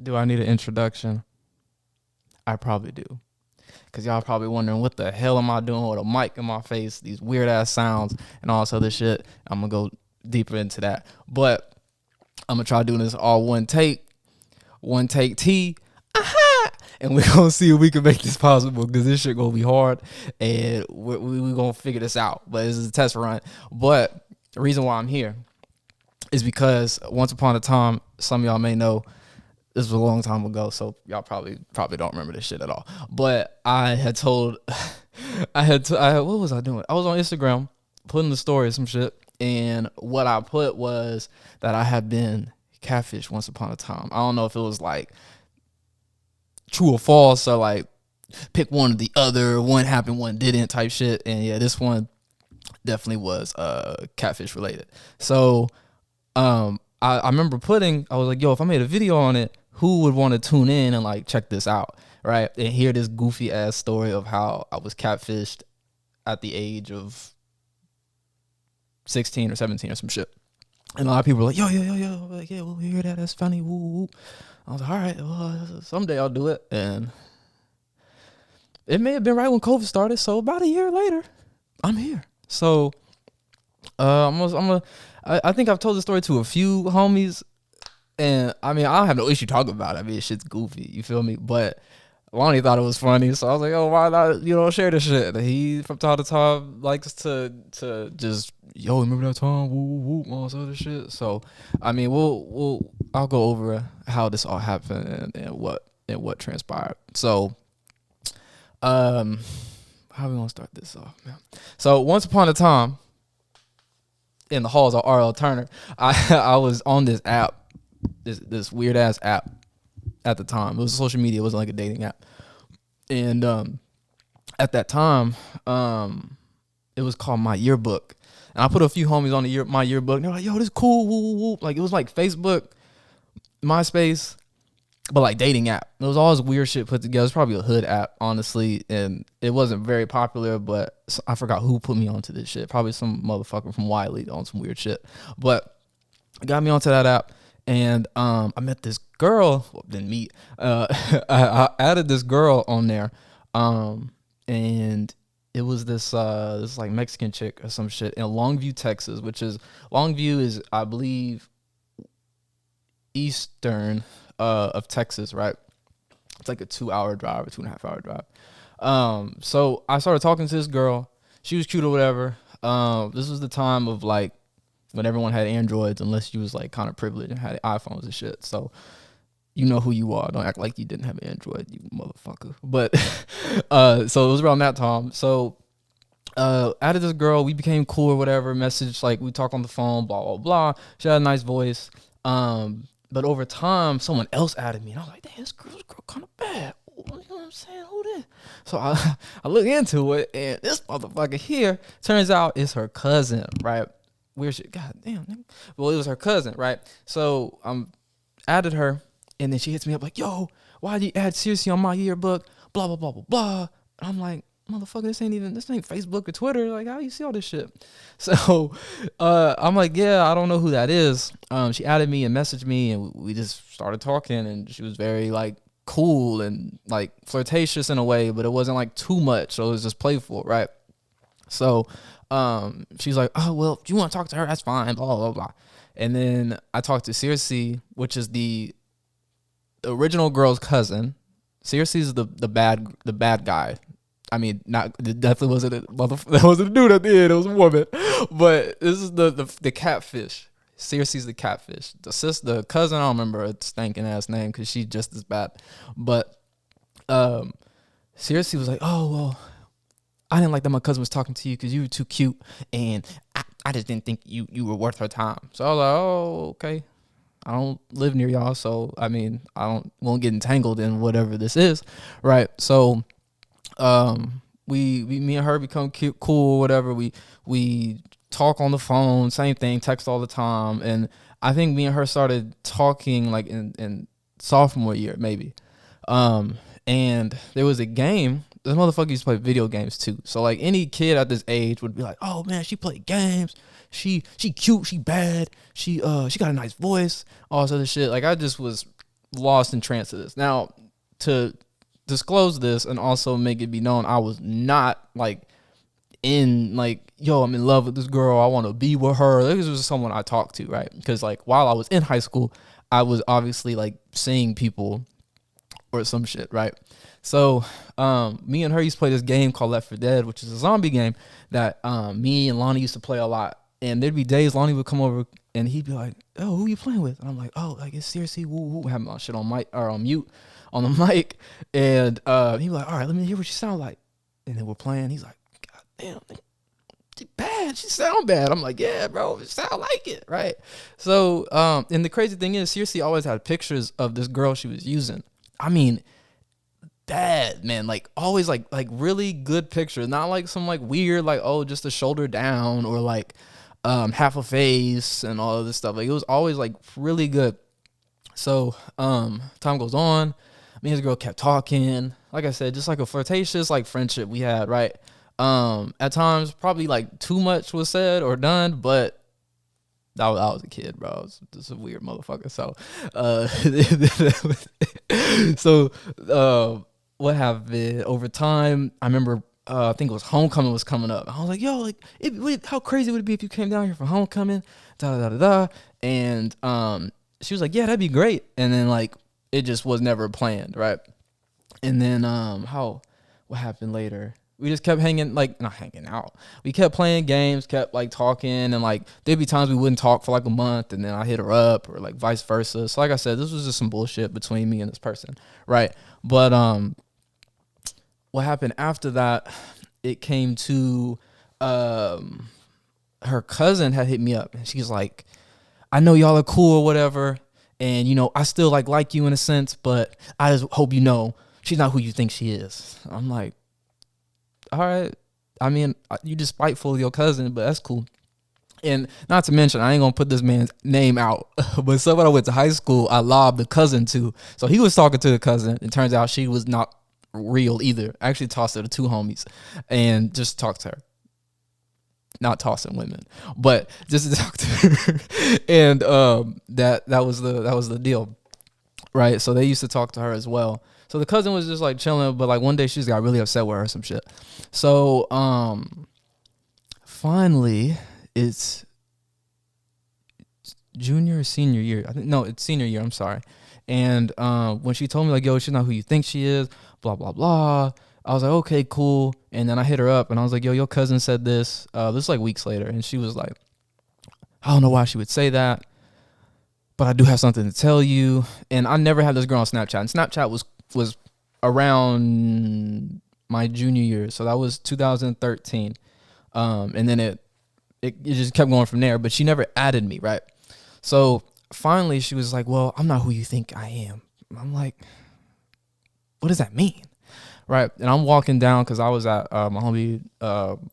Do I need an introduction? I probably do. Because y'all probably wondering, what the hell am I doing with a mic in my face, these weird ass sounds, and all this other shit. I'm going to go deeper into that. But I'm going to try doing this all one take T. Aha! And we're going to see if we can make this possible, because this shit going to be hard. And we're going to figure this out. But this is a test run. But the reason why I'm here is because once upon a time, some of y'all may know, this was a long time ago, so y'all probably don't remember this shit at all. But I had told, what was I doing? I was on Instagram putting the story some shit, and what I put was that I had been catfished once upon a time. I don't know if it was like true or false, or like pick one or the other, one happened, one didn't type shit. And yeah, this one definitely was catfish related. So I remember I was like, yo, if I made a video on it, who would want to tune in and like check this out, right? And hear this goofy ass story of how I was catfished at the age of 16 or 17 or some shit. And a lot of people were like, yo, like, yeah, we'll hear that. That's funny. Woo, woo. I was like, all right, well, someday I'll do it. And it may have been right when COVID started. So about a year later, I'm here. So I think I've told the story to a few homies, and I mean, I don't have no issue talking about it. I mean, it's shit's goofy, you feel me? But Lonnie thought it was funny, so I was like, oh, why not, share this shit? And he, from time to time, likes to just, yo, remember that time? Woo, woo, woo, all this other shit. So, I mean, I'll go over how this all happened and what transpired. So, how we gonna start this off, man? So, once upon a time, in the halls of R.L. Turner, I was on this app, this weird ass app at the time. It was social media. It wasn't like a dating app. And at that time, it was called My Yearbook. And I put a few homies on My Yearbook. And they're like, yo, this is cool. Woo, woo, woo. Like, it was like Facebook, MySpace, but like dating app. It was all this weird shit put together. It's probably a hood app, honestly. And it wasn't very popular, but I forgot who put me onto this shit. Probably some motherfucker from Wiley on some weird shit. But it got me onto that app. And I met this girl. Well, didn't meet. I added this girl on there, and it was this like Mexican chick or some shit in Longview, Texas, which is Longview is, I believe, eastern of Texas, right? It's like a 2-hour drive or 2.5-hour drive. So I started talking to this girl. She was cute or whatever. This was the time of like when everyone had Androids, unless you was like kind of privileged and had iPhones and shit. So you know who you are. Don't act like you didn't have an Android, you motherfucker. But so it was around that time. So added this girl, we became cool or whatever. Message, like, we talk on the phone, blah blah blah. She had a nice voice. But over time, someone else added me, and I was like, damn, this girl kind of bad. You know what I'm saying? Who this? So I look into it, and this motherfucker here turns out is her cousin, right? Weird shit. God damn. Well, it was her cousin, right? So added her, and then she hits me up like, yo, why did you add seriously on My Yearbook? Blah blah blah blah blah. And I'm like, motherfucker, this ain't Facebook or Twitter. Like, how you see all this shit? So I'm like, yeah, I don't know who that is. She added me and messaged me, and we just started talking, and she was very like cool and like flirtatious in a way, but it wasn't like too much, so it was just playful, right? So she's like, oh, well, if you want to talk to her, that's fine, blah blah blah. And then I talked to Circe, which is the original girl's cousin. Circe is the bad guy. I mean, it definitely wasn't that wasn't a dude at the end. It was a woman. But this is the catfish. Circe's the catfish. The cousin, I don't remember a stinking ass name because she's just as bad. But Circe was like, oh, well, I didn't like that my cousin was talking to you because you were too cute, and I just didn't think you were worth her time. So I was like, oh, okay. I don't live near y'all, so I mean, won't get entangled in whatever this is, right? So me and her become cute, cool, whatever. We talk on the phone, same thing, text all the time. And I think me and her started talking like in sophomore year, maybe. And there was a game. This motherfucker used to play video games too. So like any kid at this age would be like, oh man, she played games. She cute, she bad. She got a nice voice, all this other shit. Like I just was lost in trance of this. Now, to disclose this and also make it be known, I was not like in like, yo, I'm in love with this girl, I want to be with her. This was someone I talked to, right? Because like while I was in high school, I was obviously like seeing people or some shit, right? So me and her used to play this game called Left 4 Dead, which is a zombie game that me and Lonnie used to play a lot. And there'd be days Lonnie would come over and he'd be like, oh, who you playing with? And I'm like, oh, like it's seriously woo woo. Having my shit on mic or on mute on the mic. And he'd be like, all right, let me hear what you sound like. And then we're playing. He's like, God damn, she bad. She sound bad. I'm like, yeah, bro, it sound like it, right? So and the crazy thing is, seriously, always had pictures of this girl she was using. I mean, bad, man, like always like really good pictures, not like some like weird like, oh, just a shoulder down or like half a face and all of this stuff. Like it was always like really good. So time goes on, me and this girl kept talking, like I said, just like a flirtatious like friendship we had, right? At times probably like too much was said or done, but I was a kid, bro. I was just a weird motherfucker. So what happened over time? I remember, I think it was homecoming was coming up. I was like, yo, like, how crazy would it be if you came down here for homecoming? Da da da da. And she was like, yeah, that'd be great. And then like it just was never planned, right? And then what happened later? We just kept not hanging out. We kept playing games, kept like talking, and like there'd be times we wouldn't talk for like a month, and then I hit her up, or like vice versa. So like I said, this was just some bullshit between me and this person, right? But what happened after that? It came to her cousin had hit me up, and she's like, I know y'all are cool or whatever, and you know I still like you in a sense, but I just hope you know she's not who you think she is. I'm like, all right. I mean, you just spiteful of your cousin, but that's cool. And not to mention, I ain't gonna put this man's name out, but someone I went to high school, I lobbed the cousin to. So he was talking to the cousin. It turns out she was not real either. I actually tossed her to two homies and just talked to her. Not tossing women, but just to talk to her. And that was the deal, right? So they used to talk to her as well. So the cousin was just like chilling, but like one day she just got really upset with her or some shit. So finally it's junior or senior year. I think no, it's senior year, I'm sorry. And when she told me like, yo, she's not who you think she is, blah blah blah, I was like, okay, cool. And then I hit her up and I was like, yo, your cousin said this. This is like weeks later, and she was like, I don't know why she would say that, but I do have something to tell you. And I never had this girl on Snapchat, and Snapchat was around my junior year, so that was 2013, and then it just kept going from there, but she never added me, right? So finally she was like, well, I'm not who you think I am. I'm like, what does that mean, right? And I'm walking down because I was at my homie, I'm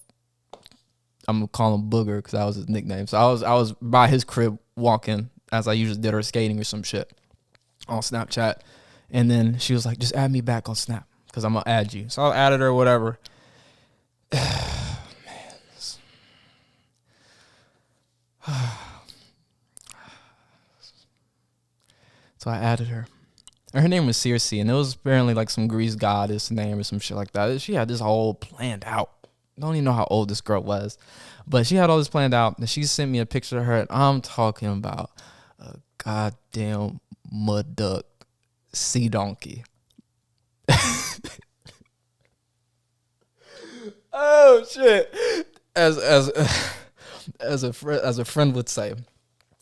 gonna call him Booger because that was his nickname. So I was by his crib walking as I usually did, or skating or some shit on Snapchat. And then she was like, just add me back on Snap because I'm going to add you. So I added her, whatever. Man. So I added her. And her name was Circe, and it was apparently like some Greece goddess name or some shit like that. She had this whole planned out. I don't even know how old this girl was. But she had all this planned out. And she sent me a picture of her, and I'm talking about a goddamn mud duck sea donkey. Oh shit. As a friend would say,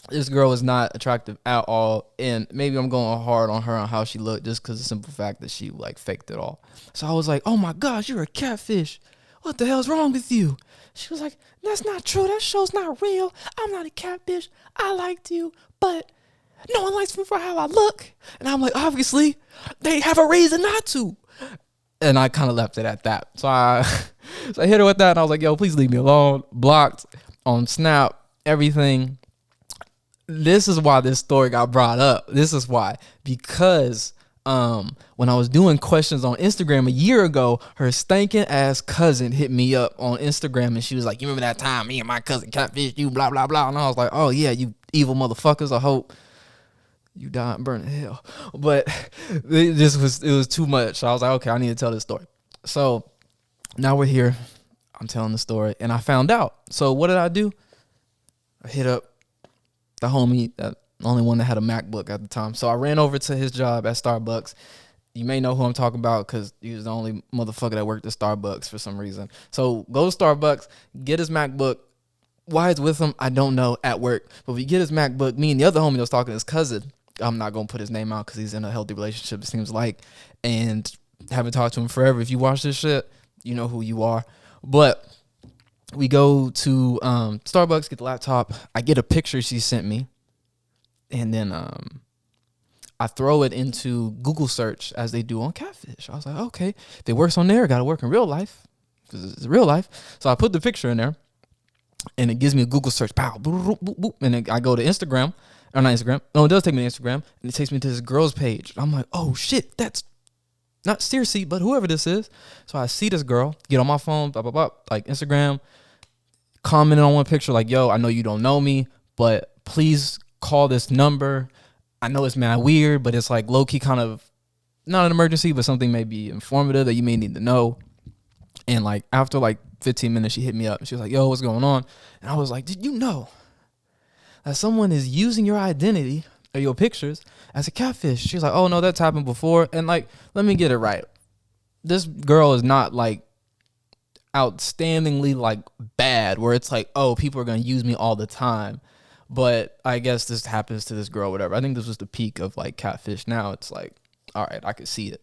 this girl is not attractive at all, and maybe I'm going hard on her on how she looked just because of the simple fact that she like faked it all. So I was like, oh my gosh, you're a catfish. What the hell's wrong with you? She was like, that's not true. That show's not real. I'm not a catfish. I liked you, but no one likes me for how I look. And I'm like, obviously, they have a reason not to. And I kind of left it at that. So I hit her with that, and I was like, yo, please leave me alone. Blocked on Snap, everything. This is why this story got brought up. This is why. Because when I was doing questions on Instagram a year ago, her stinking ass cousin hit me up on Instagram, and she was like, you remember that time me and my cousin catfished you, blah, blah, blah. And I was like, oh, yeah, you evil motherfuckers. I hope You die and burn in hell. But it was too much. So I was like, okay, I need to tell this story. So now we're here. I'm telling the story, and I found out. So what did I do? I hit up the homie, that only one that had a MacBook at the time. So I ran over to his job at Starbucks. You may know who I'm talking about because he was the only motherfucker that worked at Starbucks for some reason. So go to Starbucks, get his MacBook. Why it's with him, I don't know, at work. But if you get his MacBook, me and the other homie that was talking to his cousin, I'm not going to put his name out because he's in a healthy relationship, it seems like, and haven't talked to him forever. If you watch this shit, you know who you are. But we go to Starbucks, get the laptop. I get a picture she sent me, and then I throw it into Google search as they do on Catfish. I was like, okay, if it works on there, got to work in real life because it's real life. So I put the picture in there, and it gives me a Google search. Pow, boop, boop, boop, and then I go to Instagram. Or not Instagram. No, it does take me to Instagram, and it takes me to this girl's page. I'm like, oh shit, that's not Circe, but whoever this is. So I see this girl, get on my phone, blah, blah, blah, like Instagram, commenting on one picture, like, yo, I know you don't know me, but please call this number. I know it's mad weird, but it's like low key kind of not an emergency, but something maybe informative that you may need to know. And like after like 15 minutes, she hit me up and she was like, yo, what's going on? And I was like, did you know that someone is using your identity or your pictures as a catfish? She's like, oh no, that's happened before. And like, let me get it right. This girl is not like outstandingly like bad where it's like, oh, people are going to use me all the time. But I guess this happens to this girl, whatever. I think this was the peak of like catfish. Now it's like, all right, I could see it.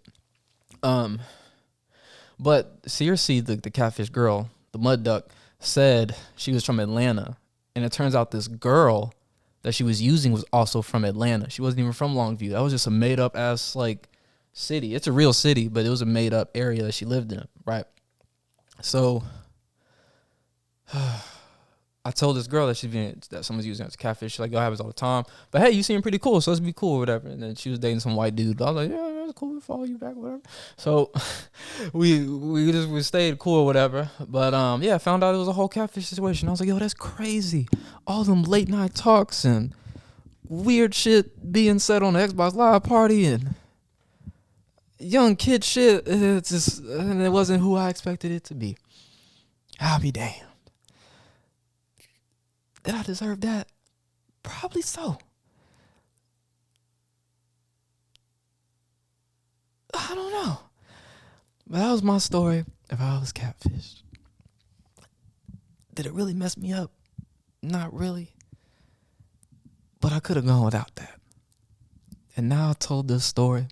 But Circe, the catfish girl, the mud duck, said she was from Atlanta. And it turns out this girl that she was using was also from Atlanta. She wasn't even from Longview. That was just a made up ass like city. It's a real city, but it was a made up area that she lived in, right? So I told this girl that that someone's using it as a catfish. She's like, yo, it happens all the time. But hey, you seem pretty cool, so let's be cool or whatever. And then she was dating some white dude. I was like, yeah, that's cool. We'll follow you back, whatever. So we stayed cool or whatever. But yeah, I found out it was a whole catfish situation. I was like, yo, that's crazy. All them late night talks and weird shit being said on the Xbox Live party and young kid shit. It's just, and it wasn't who I expected it to be. I'll be damned. Did I deserve that? Probably so. I don't know. But that was my story of how I was catfished. Did it really mess me up? Not really. But I could have gone without that. And now I told this story,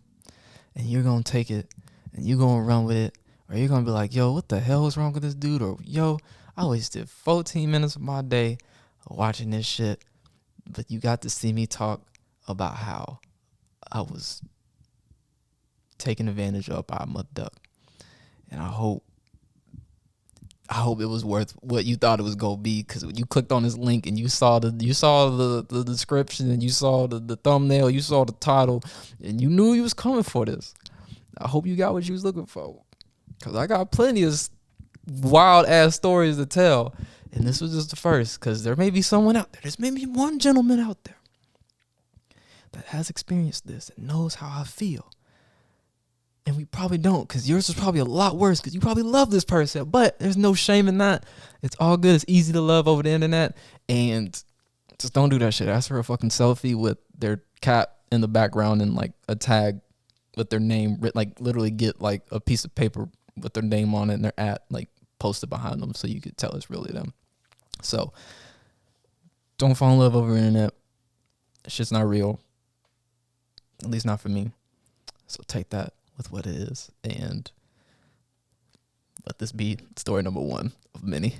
and you're going to take it, and you're going to run with it, or you're going to be like, yo, what the hell is wrong with this dude? Or, yo, I wasted 14 minutes of my day watching this shit, but you got to see me talk about how I was taken advantage of by a mud duck. And I hope it was worth what you thought it was gonna be, because when you clicked on this link and you saw the description and you saw the thumbnail, you saw the title, and you knew you was coming for this. I hope you got what you was looking for, because I got plenty of wild ass stories to tell. And this was just the first, because there may be someone out there. There's maybe one gentleman out there that has experienced this and knows how I feel. And we probably don't, because yours is probably a lot worse, because you probably love this person. But there's no shame in that. It's all good. It's easy to love over the internet. And just don't do that shit. Ask for a fucking selfie with their cat in the background and like a tag with their name written, like literally get like a piece of paper with their name on it and their at like posted behind them so you could tell it's really them. So don't fall in love over the internet. It's just not real. At least not for me. So take that with what it is and let this be story number one of many.